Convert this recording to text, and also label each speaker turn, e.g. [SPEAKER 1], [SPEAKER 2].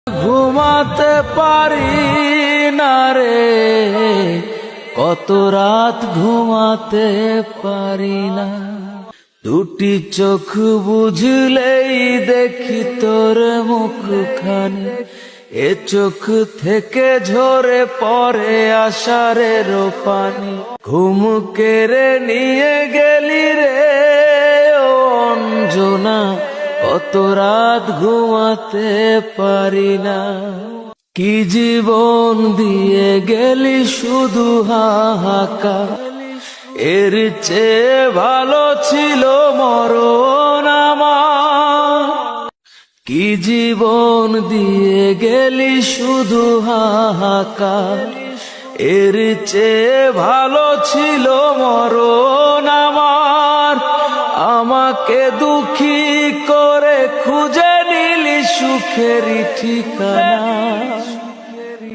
[SPEAKER 1] ঘুমাতে পারি না রে, কত রাত ঘুমাতে পারি না। দুটি চোখ বুঝলেই দেখি তোর মুখখানি, এ চোখ থেকে ঝরে পড়ে আষাঢ়ের পানি। ঘুম কেড়ে নিয়ে গেলি রে ও অঞ্জনা, কত রাত ঘুমাতে পারি না। কি জীবন দিয়ে গেলি শুধু হাহাকার, এর চেয়ে ভালো ছিল মরণ আমার। কি জীবন দিয়ে গেলি শুধু হাহাকার, এর চেয়ে ভালো ছিল মরণ আমার। আমাকে দুঃখী করে খুঁজে নিলি সুখের ঠিকানা।